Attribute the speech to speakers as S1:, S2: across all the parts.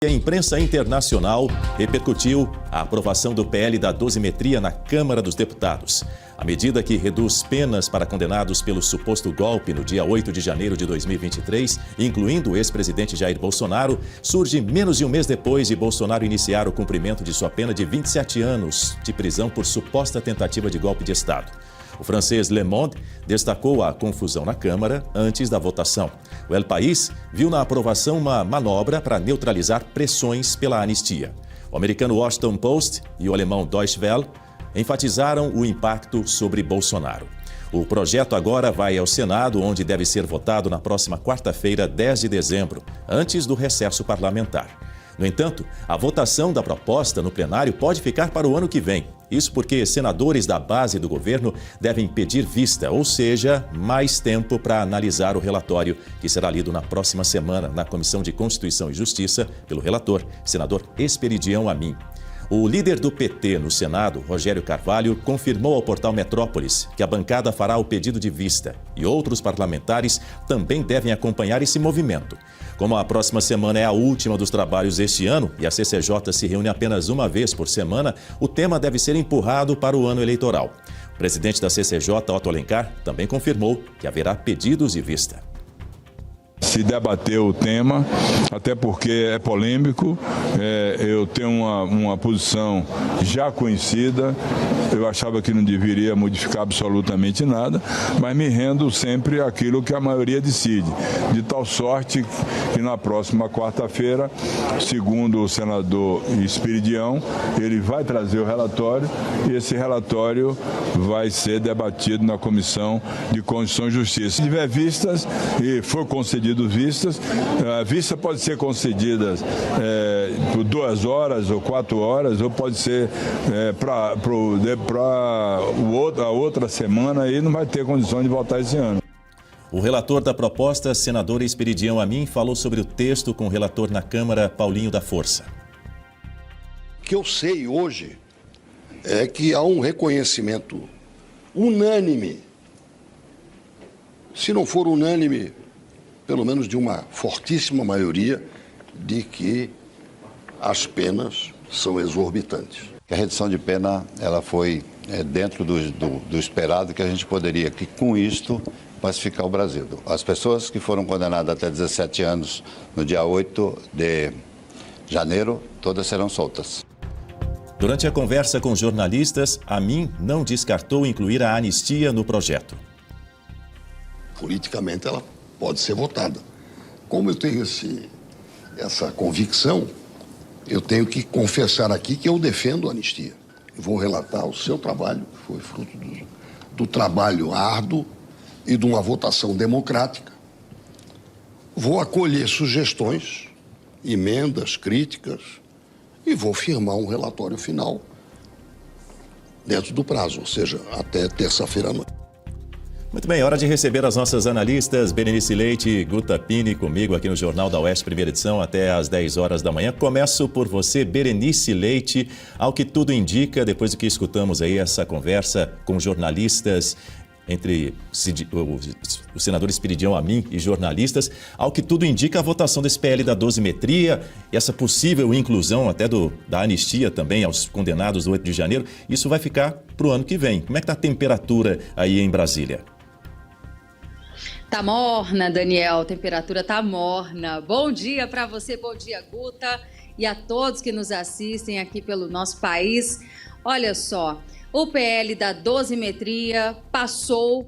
S1: A imprensa internacional repercutiu a aprovação do PL da dosimetria na Câmara dos Deputados. A medida que reduz penas para condenados pelo suposto golpe no dia 8 de janeiro de 2023, incluindo o ex-presidente Jair Bolsonaro, surge menos de um mês depois de Bolsonaro iniciar o cumprimento de sua pena de 27 anos de prisão por suposta tentativa de golpe de Estado. O francês Le Monde destacou a confusão na Câmara antes da votação. O El País viu na aprovação uma manobra para neutralizar pressões pela anistia. O americano Washington Post e o alemão Deutsche Welle enfatizaram o impacto sobre Bolsonaro. O projeto agora vai ao Senado, onde deve ser votado na próxima quarta-feira, 10 de dezembro, antes do recesso parlamentar. No entanto, a votação da proposta no plenário pode ficar para o ano que vem. Isso porque senadores da base do governo devem pedir vista, ou seja, mais tempo para analisar o relatório que será lido na próxima semana na Comissão de Constituição e Justiça pelo relator, senador Esperidião Amin. O líder do PT no Senado, Rogério Carvalho, confirmou ao portal Metrópolis que a bancada fará o pedido de vista e outros parlamentares também devem acompanhar esse movimento. Como a próxima semana é a última dos trabalhos este ano e a CCJ se reúne apenas uma vez por semana, o tema deve ser empurrado para o ano eleitoral. O presidente da CCJ, Otto Alencar, também confirmou que haverá pedidos de vista.
S2: Se debater o tema, até porque é polêmico, eu tenho uma posição já conhecida, eu achava que não deveria modificar absolutamente nada, mas me rendo sempre àquilo que a maioria decide, de tal sorte que na próxima quarta-feira, segundo o senador Esperidião, ele vai trazer o relatório e esse relatório vai ser debatido na Comissão de Constituição e Justiça. Se tiver vistas e for concedido vistas, a vista pode ser concedida por 2 horas ou 4 horas, ou pode ser para a outra semana e não vai ter condição de votar esse ano.
S1: O relator da proposta, senador Esperidião Amin, falou sobre o texto com o relator na Câmara, Paulinho da Força.
S3: O que eu sei hoje é que há um reconhecimento unânime, se não for unânime, pelo menos de uma fortíssima maioria, de que as penas são exorbitantes.
S4: A redução de pena ela foi dentro do esperado, que a gente poderia, que com isto, pacificar o Brasil. As pessoas que foram condenadas até 17 anos no dia 8 de janeiro, todas serão soltas.
S1: Durante a conversa com jornalistas, Amin não descartou incluir a anistia no projeto.
S3: Politicamente ela pode ser votada. Como eu tenho essa convicção, eu tenho que confessar aqui que eu defendo a anistia. Eu vou relatar o seu trabalho, que foi fruto do trabalho árduo e de uma votação democrática. Vou acolher sugestões, emendas, críticas e vou firmar um relatório final dentro do prazo, ou seja, até terça-feira à noite.
S1: Muito bem, hora de receber as nossas analistas, Berenice Leite e Guta Pini, comigo aqui no Jornal da Oeste, primeira edição, até às 10 horas da manhã. Começo por você, Berenice Leite. Ao que tudo indica, depois do que escutamos aí essa conversa com jornalistas, entre o senador Esperidião Amin e jornalistas, ao que tudo indica a votação desse PL da dosimetria e essa possível inclusão até da anistia também aos condenados do 8 de janeiro, isso vai ficar para o ano que vem. Como é que está a temperatura aí em Brasília?
S5: Tá morna, Daniel, temperatura tá morna. Bom dia para você, bom dia, Guta, e a todos que nos assistem aqui pelo nosso país. Olha só, o PL da dosimetria passou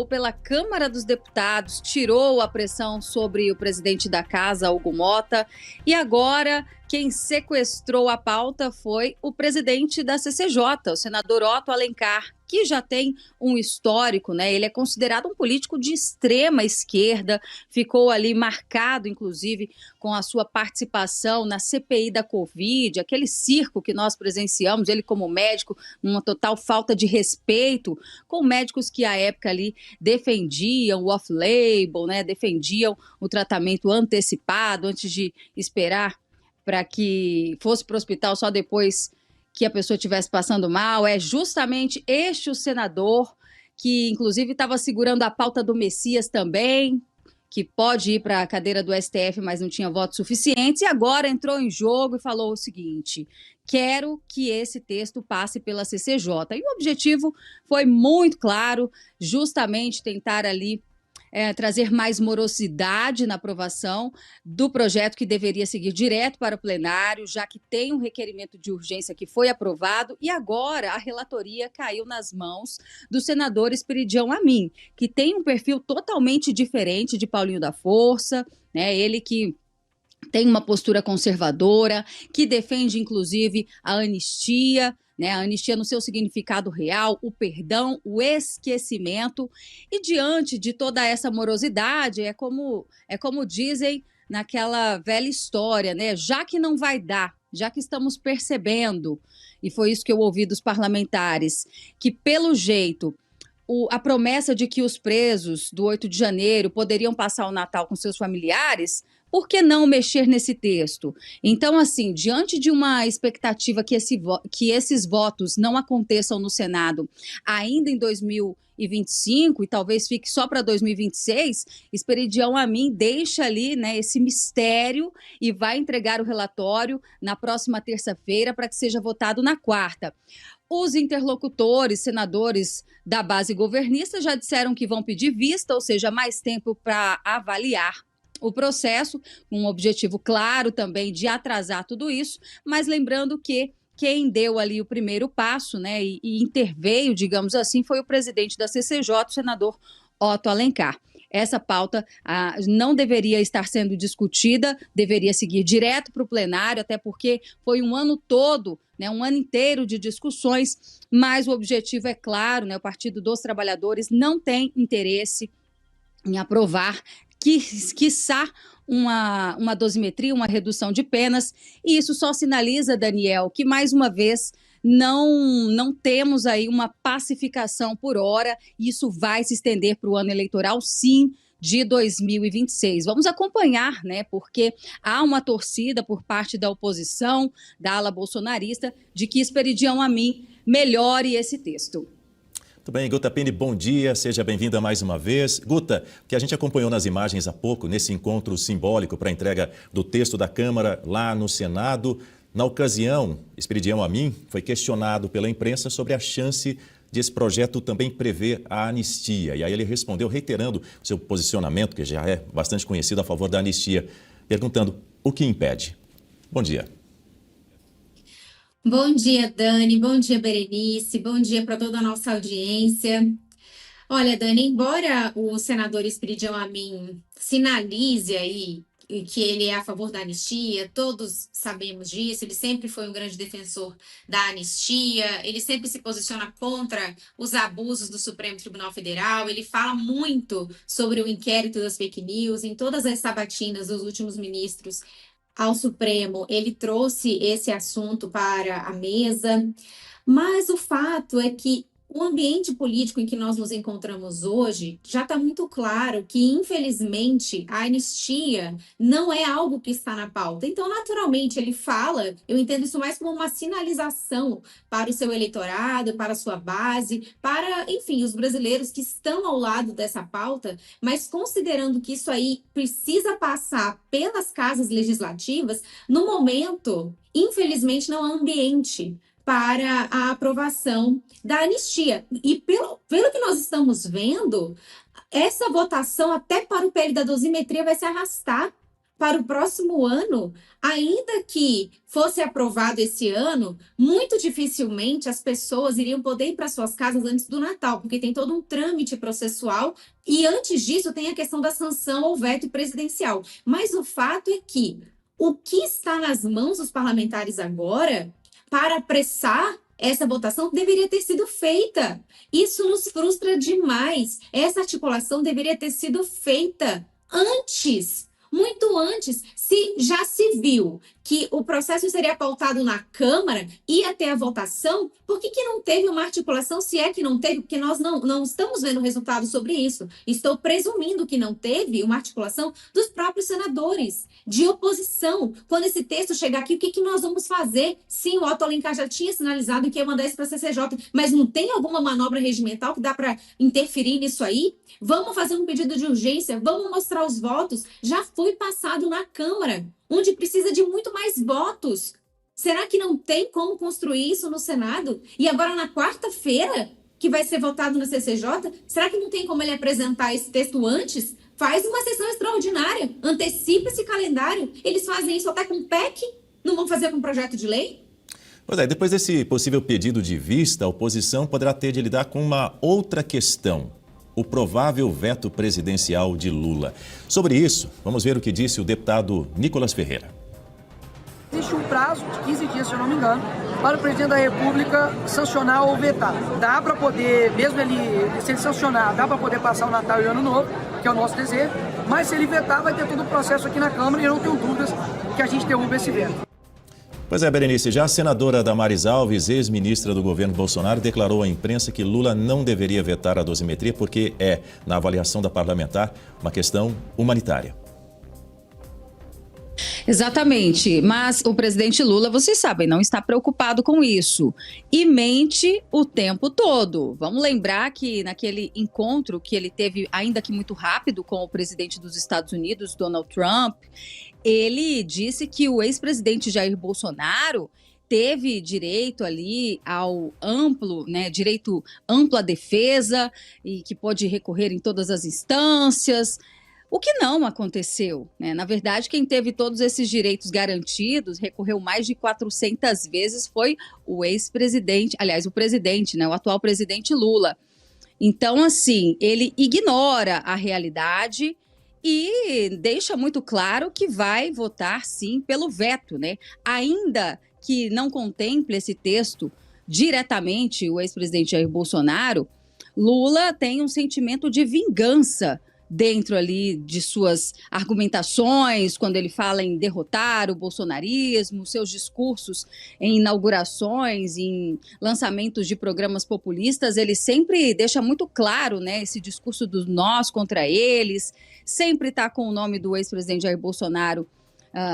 S5: pela Câmara dos Deputados, tirou a pressão sobre o presidente da casa, Hugo Motta, e agora quem sequestrou a pauta foi o presidente da CCJ, o senador Otto Alencar, que já tem um histórico, né? Ele é considerado um político de extrema esquerda, ficou ali marcado, inclusive, com a sua participação na CPI da Covid, aquele circo que nós presenciamos, ele como médico, numa total falta de respeito com médicos que à época ali defendiam o off-label, né? Defendiam o tratamento antecipado, antes de esperar para que fosse para o hospital só depois que a pessoa estivesse passando mal. É justamente este o senador que, inclusive, estava segurando a pauta do Messias também, que pode ir para a cadeira do STF, mas não tinha votos suficientes, e agora entrou em jogo e falou o seguinte: quero que esse texto passe pela CCJ. E o objetivo foi muito claro, justamente tentar ali trazer mais morosidade na aprovação do projeto, que deveria seguir direto para o plenário, já que tem um requerimento de urgência que foi aprovado, e agora a relatoria caiu nas mãos do senador Esperidião Amin, que tem um perfil totalmente diferente de Paulinho da Força, né? Ele que tem uma postura conservadora, que defende, inclusive, a anistia, né? A anistia no seu significado real, o perdão, o esquecimento. E diante de toda essa morosidade, é como dizem naquela velha história, né? Já que não vai dar, já que estamos percebendo, e foi isso que eu ouvi dos parlamentares, que pelo jeito a promessa de que os presos do 8 de janeiro poderiam passar o Natal com seus familiares, por que não mexer nesse texto? Então, assim, diante de uma expectativa que esses votos não aconteçam no Senado ainda em 2025, e talvez fique só para 2026, Esperidião Amin deixa ali, né, esse mistério e vai entregar o relatório na próxima terça-feira para que seja votado na quarta. Os interlocutores, senadores da base governista, já disseram que vão pedir vista, ou seja, mais tempo para avaliar o processo, com um objetivo claro também de atrasar tudo isso, mas lembrando que quem deu ali o primeiro passo, né, e interveio, digamos assim, foi o presidente da CCJ, o senador Otto Alencar. Essa pauta não deveria estar sendo discutida, deveria seguir direto para o plenário, até porque foi um ano todo, né, um ano inteiro de discussões, mas o objetivo é claro, né, o Partido dos Trabalhadores não tem interesse em aprovar, quiçá uma dosimetria, uma redução de penas, e isso só sinaliza, Daniel, que mais uma vez não temos aí uma pacificação por hora, e isso vai se estender para o ano eleitoral, sim, de 2026. Vamos acompanhar, né, porque há uma torcida por parte da oposição, da ala bolsonarista, de que Esperidião Amin melhore esse texto.
S1: Muito bem, Guta Pini, bom dia, seja bem-vinda mais uma vez. Guta, o que a gente acompanhou nas imagens há pouco, nesse encontro simbólico para a entrega do texto da Câmara lá no Senado, na ocasião, Esperidião Amin foi questionado pela imprensa sobre a chance de esse projeto também prever a anistia. E aí ele respondeu reiterando o seu posicionamento, que já é bastante conhecido, a favor da anistia, perguntando o que impede. Bom dia.
S6: Bom dia, Dani. Bom dia, Berenice. Bom dia para toda a nossa audiência. Olha, Dani, embora o senador Esperidião Amin sinalize aí que ele é a favor da anistia, todos sabemos disso, ele sempre foi um grande defensor da anistia, ele sempre se posiciona contra os abusos do Supremo Tribunal Federal, ele fala muito sobre o inquérito das fake news, em todas as sabatinas dos últimos ministros ao Supremo, ele trouxe esse assunto para a mesa, mas o fato é que o ambiente político em que nós nos encontramos hoje já está muito claro que, infelizmente, a anistia não é algo que está na pauta. Então, naturalmente, ele fala, eu entendo isso mais como uma sinalização para o seu eleitorado, para a sua base, para, enfim, os brasileiros que estão ao lado dessa pauta, mas considerando que isso aí precisa passar pelas casas legislativas, no momento, infelizmente, não há ambiente para a aprovação da anistia. E pelo que nós estamos vendo, essa votação até para o PL da dosimetria vai se arrastar para o próximo ano, ainda que fosse aprovado esse ano, muito dificilmente as pessoas iriam poder ir para suas casas antes do Natal, porque tem todo um trâmite processual e antes disso tem a questão da sanção ou veto presidencial. Mas o fato é que o que está nas mãos dos parlamentares agora para apressar essa votação deveria ter sido feita. Isso nos frustra demais. Essa articulação deveria ter sido feita antes, muito antes, se já se viu que o processo seria pautado na Câmara, ia ter a votação, por que não teve uma articulação, se é que não teve? Porque nós não estamos vendo resultado sobre isso. Estou presumindo que não teve uma articulação dos próprios senadores de oposição. Quando esse texto chegar aqui, o que nós vamos fazer? Sim, o Otto Alencar já tinha sinalizado que ia mandar isso para a CCJ, mas não tem alguma manobra regimental que dá para interferir nisso aí? Vamos fazer um pedido de urgência, vamos mostrar os votos. Já foi passado na Câmara, onde precisa de muito mais votos. Será que não tem como construir isso no Senado? E agora na quarta-feira, que vai ser votado na CCJ, será que não tem como ele apresentar esse texto antes? Faz uma sessão extraordinária, antecipa esse calendário. Eles fazem isso até com PEC, não vão fazer com projeto de lei?
S1: Pois é, depois desse possível pedido de vista, a oposição poderá ter de lidar com uma outra questão: o provável veto presidencial de Lula. Sobre isso, vamos ver o que disse o deputado Nicolas Ferreira.
S7: Existe um prazo de 15 dias, se eu não me engano, para o presidente da República sancionar ou vetar. Dá para poder, mesmo se ele sancionar, dá para poder passar o Natal e o Ano Novo, que é o nosso desejo, mas se ele vetar, vai ter todo o processo aqui na Câmara e eu não tenho dúvidas que a gente derruba esse veto.
S1: Pois é, Berenice, já a senadora Damares Alves, ex-ministra do governo Bolsonaro, declarou à imprensa que Lula não deveria vetar a dosimetria porque é, na avaliação da parlamentar, uma questão humanitária.
S5: Exatamente, mas o presidente Lula, vocês sabem, não está preocupado com isso e mente o tempo todo. Vamos lembrar que naquele encontro que ele teve, ainda que muito rápido, com o presidente dos Estados Unidos, Donald Trump, ele disse que o ex-presidente Jair Bolsonaro teve direito ali ao direito amplo à defesa e que pode recorrer em todas as instâncias. O que não aconteceu, né? Na verdade, quem teve todos esses direitos garantidos, recorreu mais de 400 vezes, foi o ex-presidente, aliás, o presidente, né? O atual presidente Lula. Então, assim, ele ignora a realidade e deixa muito claro que vai votar, sim, pelo veto, né? Ainda que não contemple esse texto diretamente o ex-presidente Jair Bolsonaro, Lula tem um sentimento de vingança dentro ali de suas argumentações, quando ele fala em derrotar o bolsonarismo, seus discursos em inaugurações, em lançamentos de programas populistas, ele sempre deixa muito claro, né, esse discurso do nós contra eles, sempre está com o nome do ex-presidente Jair Bolsonaro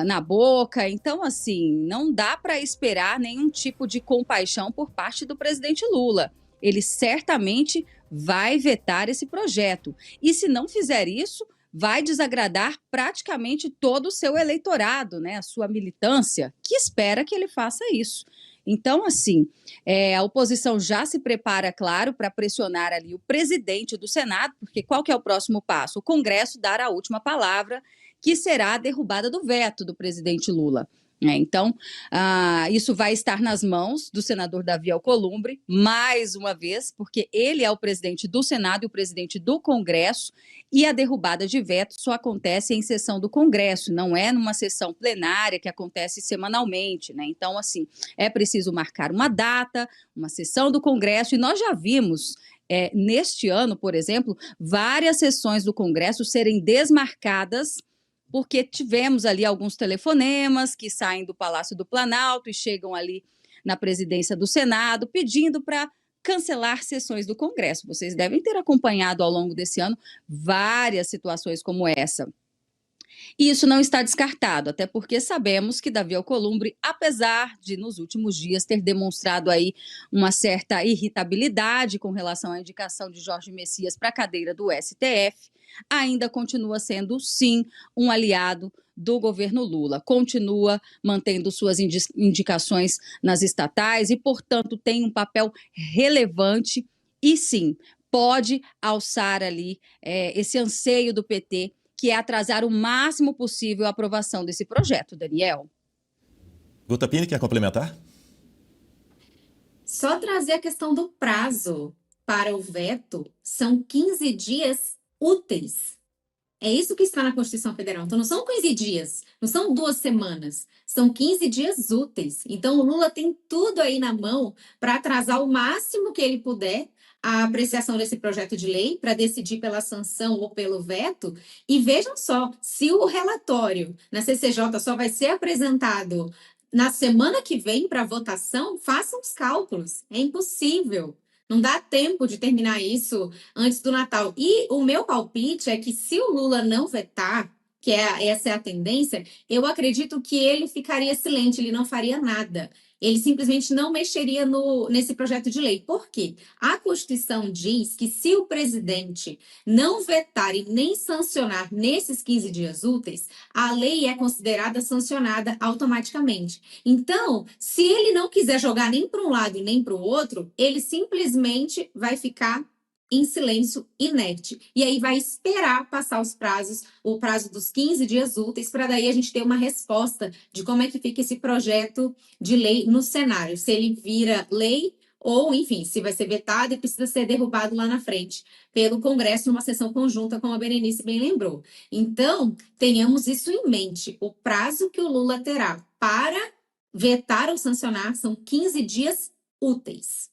S5: na boca. Então, assim, não dá para esperar nenhum tipo de compaixão por parte do presidente Lula. Ele certamente vai vetar esse projeto. E se não fizer isso, vai desagradar praticamente todo o seu eleitorado, né? A sua militância, que espera que ele faça isso. Então, assim, a oposição já se prepara, claro, para pressionar ali o presidente do Senado, porque qual que é o próximo passo? O Congresso dar a última palavra, que será a derrubada do veto do presidente Lula. Então, isso vai estar nas mãos do senador Davi Alcolumbre, mais uma vez, porque ele é o presidente do Senado e o presidente do Congresso, e a derrubada de veto só acontece em sessão do Congresso, não é numa sessão plenária que acontece semanalmente, né? Então, assim, é preciso marcar uma data, uma sessão do Congresso, e nós já vimos neste ano, por exemplo, várias sessões do Congresso serem desmarcadas porque tivemos ali alguns telefonemas que saem do Palácio do Planalto e chegam ali na presidência do Senado, pedindo para cancelar sessões do Congresso. Vocês devem ter acompanhado ao longo desse ano várias situações como essa. E isso não está descartado, até porque sabemos que Davi Alcolumbre, apesar de nos últimos dias ter demonstrado aí uma certa irritabilidade com relação à indicação de Jorge Messias para a cadeira do STF, ainda continua sendo, sim, um aliado do governo Lula. Continua mantendo suas indicações nas estatais e, portanto, tem um papel relevante e, sim, pode alçar ali esse anseio do PT, que é atrasar o máximo possível a aprovação desse projeto. Daniel.
S1: Guta Piña, quer complementar?
S6: Só trazer a questão do prazo para o veto, são 15 dias úteis. É isso que está na Constituição Federal. Então, não são 15 dias, não são 2 semanas, são 15 dias úteis. Então, o Lula tem tudo aí na mão para atrasar o máximo que ele puder a apreciação desse projeto de lei para decidir pela sanção ou pelo veto. E vejam só, se o relatório na CCJ só vai ser apresentado na semana que vem para votação, façam os cálculos. É impossível. Não dá tempo de terminar isso antes do Natal. E o meu palpite é que se o Lula não vetar, essa é a tendência, eu acredito que ele ficaria silente, ele não faria nada. Ele simplesmente não mexeria nesse projeto de lei. Por quê? A Constituição diz que se o presidente não vetar e nem sancionar nesses 15 dias úteis, a lei é considerada sancionada automaticamente. Então, se ele não quiser jogar nem para um lado e nem para o outro, ele simplesmente vai ficar em silêncio inerte. E aí vai esperar passar os prazos, o prazo dos 15 dias úteis, para daí a gente ter uma resposta de como é que fica esse projeto de lei no cenário. Se ele vira lei ou, enfim, se vai ser vetado e precisa ser derrubado lá na frente pelo Congresso numa sessão conjunta, como a Berenice bem lembrou. Então, tenhamos isso em mente. O prazo que o Lula terá para vetar ou sancionar são 15 dias úteis.